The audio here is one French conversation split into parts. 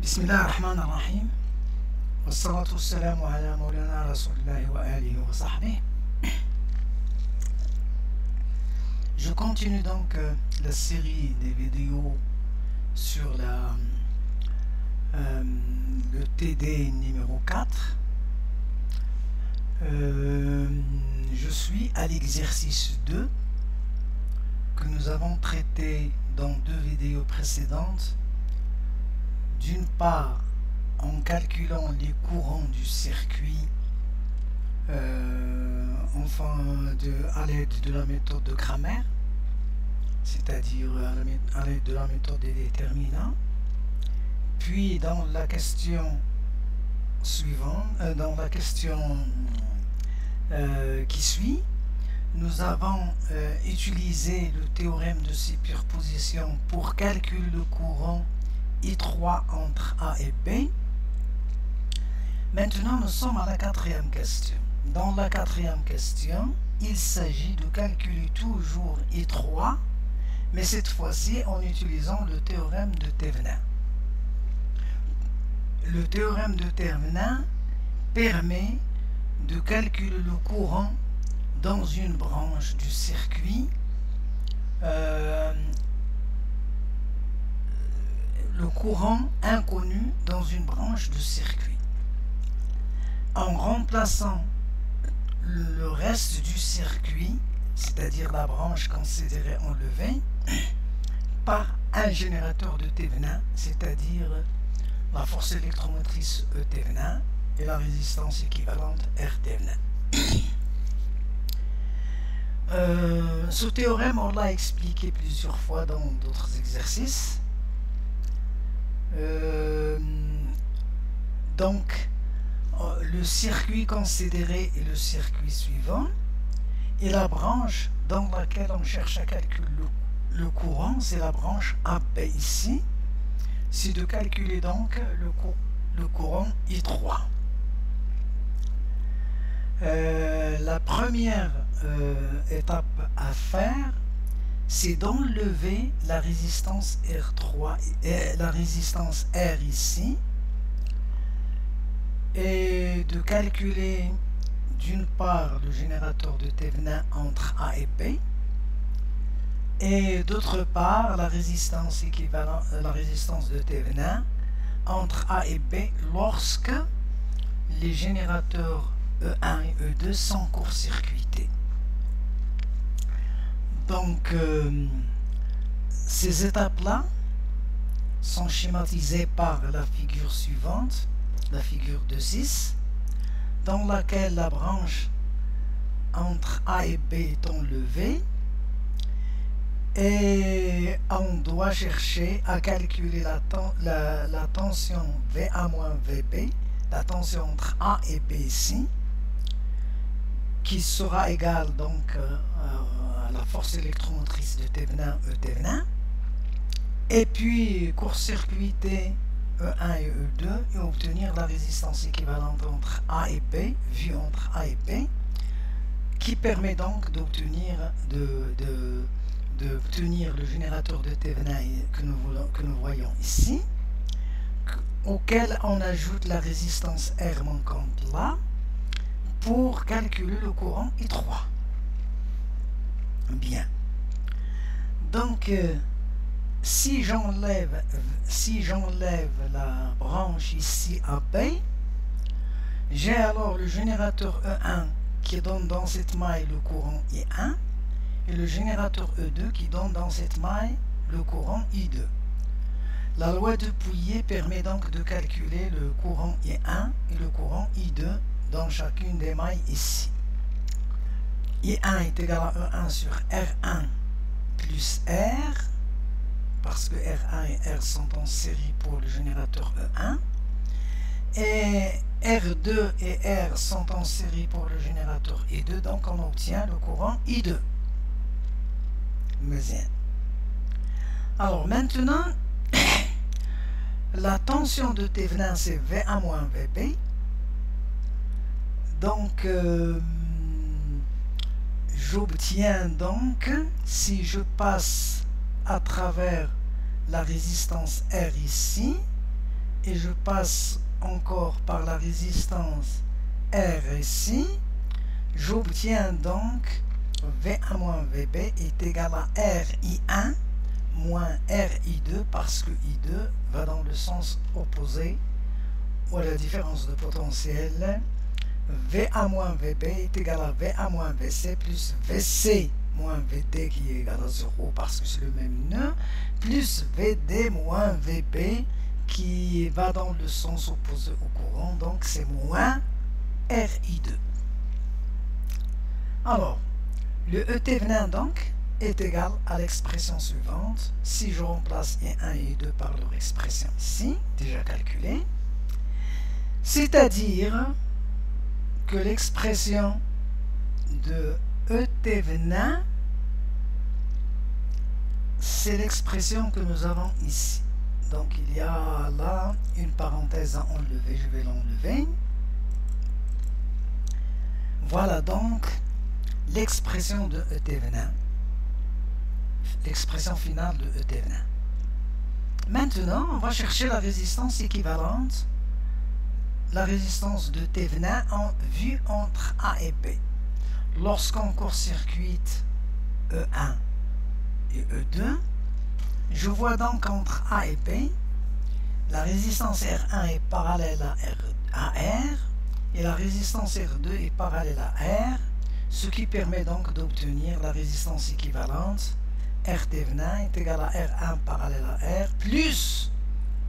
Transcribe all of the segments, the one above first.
بسم الله الرحمن الرحيم والصلاة والسلام على مولانا رسول الله وآله وصحبه. Je continue donc la série des vidéos sur le TD numéro 4. Je suis à l'exercice 2 que nous avons traité dans deux vidéos précédentes. D'une part, en calculant les courants du circuit à l'aide de la méthode de Cramer, c'est-à-dire à l'aide de la méthode des déterminants. Puis dans la question suivante, dans la question qui suit, nous avons utilisé le théorème de superposition pour calculer le courant I3 entre A et B. Maintenant, nous sommes à la quatrième question. Dans la quatrième question, il s'agit de calculer toujours I3, mais cette fois-ci en utilisant le théorème de Thevenin. Le théorème de Thevenin permet de calculer le courant dans une branche du circuit, le courant inconnu dans une branche du circuit, en remplaçant le reste du circuit, c'est-à-dire la branche considérée enlevée, par un générateur de Thevenin, c'est-à-dire la force électromotrice E Thevenin et la résistance équivalente R Thevenin. Ce théorème, on l'a expliqué plusieurs fois dans d'autres exercices. Donc, le circuit considéré est le circuit suivant, et la branche dans laquelle on cherche à calculer le courant, c'est la branche AB ici. C'est de calculer donc le courant I3. La première étape à faire, c'est d'enlever la résistance R3 et la résistance R ici, et de calculer d'une part le générateur de Thevenin entre A et B, et d'autre part la résistance équivalente, la résistance de Thevenin entre A et B lorsque les générateurs E1 et E2 sont court-circuités. Donc, ces étapes-là sont schématisées par la figure suivante, la figure 2.6, dans laquelle la branche entre A et B est enlevée, et on doit chercher à calculer la tension VA-VB, la tension entre A et B ici, qui sera égale donc à la force électromotrice de Thevenin, E Thevenin, et puis court-circuiter E1 et E2 et obtenir la résistance équivalente entre A et B, vue entre A et B, qui permet donc d'obtenir le générateur de Thevenin que nous voyons ici, auquel on ajoute la résistance R manquante là, pour calculer le courant I3. Bien. Donc, si j'enlève la branche ici à B, j'ai alors le générateur E1 qui donne dans cette maille le courant I1 et le générateur E2 qui donne dans cette maille le courant I2. La loi de Pouillet permet donc de calculer le courant I1 et le courant I2 dans chacune des mailles ici. I1 est égal à E1 sur R1 plus R, parce que R1 et R sont en série pour le générateur E1, et R2 et R sont en série pour le générateur I2, donc on obtient le courant I2. Alors maintenant, la tension de Thevenin c'est VA-VB, donc j'obtiens donc, si je passe à travers la résistance R ici, et je passe encore par la résistance R ici, j'obtiens donc V1 moins VB est égal à RI1 moins RI2 parce que I2 va dans le sens opposé ou à la différence de potentiel. V1 moins VB est égal à V1 moins VC plus VC moins VD qui est égal à 0 parce que c'est le même nœud, plus VD moins VB qui va dans le sens opposé au courant, donc c'est moins RI2. Alors, le ET venin donc est égal à l'expression suivante. Si je remplace I1 et I2 par leur expression ici, déjà calculée, c'est-à-dire que l'expression de ET venin, c'est l'expression que nous avons ici. Donc il y a là une parenthèse à enlever, je vais l'enlever. Voilà donc l'expression de ET venin, l'expression finale de ET venin. Maintenant, on va chercher la résistance équivalente, la résistance de T venin en vue entre A et B. Lorsqu'on court-circuite E1 et E2, je vois donc entre A et B, la résistance R1 est parallèle à R et la résistance R2 est parallèle à R, ce qui permet donc d'obtenir la résistance équivalente. RT venin est égal à R1 parallèle à R plus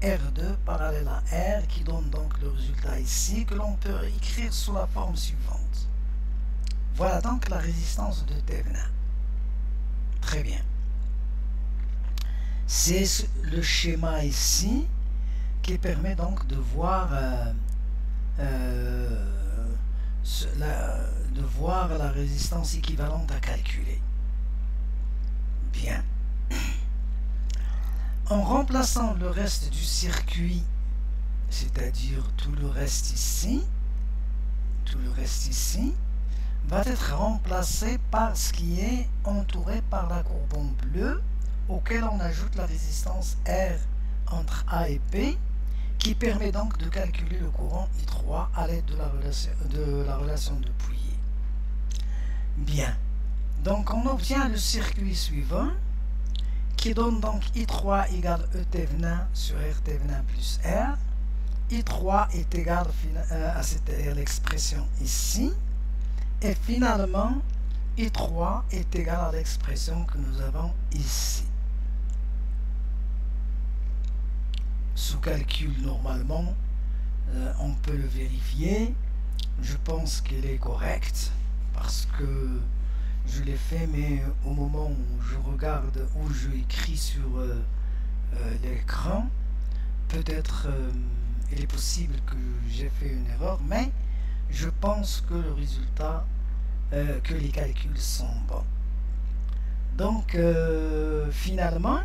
R2 parallèle à R qui donne donc le résultat ici que l'on peut écrire sous la forme suivante. Voilà donc la résistance de T venin. Très bien. C'est le schéma ici qui permet donc de voir la résistance équivalente à calculer. Bien. En remplaçant le reste du circuit, c'est-à-dire tout le reste ici, va être remplacé par ce qui est entouré par la courbe en bleu, auquel on ajoute la résistance R entre A et B, qui permet donc de calculer le courant I3 à l'aide de la relation de Pouillet. Bien. Donc on obtient le circuit suivant, qui donne donc I3 égale ET venin sur RT venin plus R. I3 est égal à l'expression ici. Et finalement, I3 est égal à l'expression que nous avons ici. Sous calcul, normalement, on peut le vérifier. Je pense qu'il est correct parce que je l'ai fait, mais au moment où je regarde, où je écris sur l'écran, peut-être il est possible que j'ai fait une erreur, mais je pense que le résultat, que les calculs sont bons. Donc, finalement,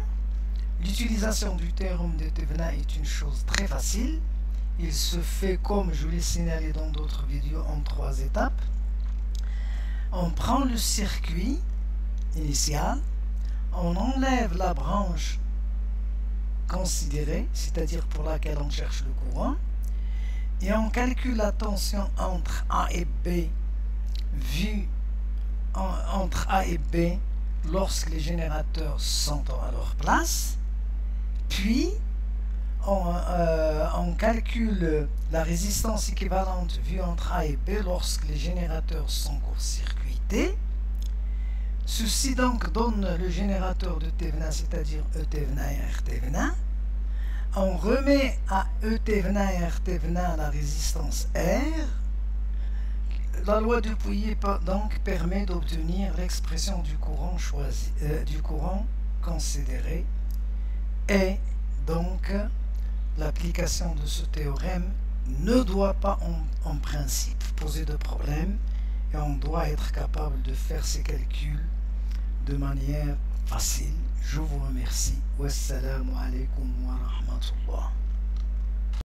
l'utilisation du théorème de T venin est une chose très facile. Il se fait, comme je l'ai signalé dans d'autres vidéos, en 3 étapes. On prend le circuit initial, on enlève la branche considérée, c'est-à-dire pour laquelle on cherche le courant, et on calcule la tension entre A et B, vue entre A et B lorsque les générateurs sont à leur place, puis on calcule la résistance équivalente vue entre A et B lorsque les générateurs sont court-circuités. Ceci donc donne le générateur de T venin, c'est-à-dire ET venin et RT venin. On remet à ET venin et RT venin la résistance R. La loi de Pouillet donc permet d'obtenir l'expression du courant choisi, du courant considéré, et donc l'application de ce théorème ne doit pas en principe poser de problème et on doit être capable de faire ces calculs de manière facile. Je vous remercie. Wassalamu alaikum wa rahmatullah.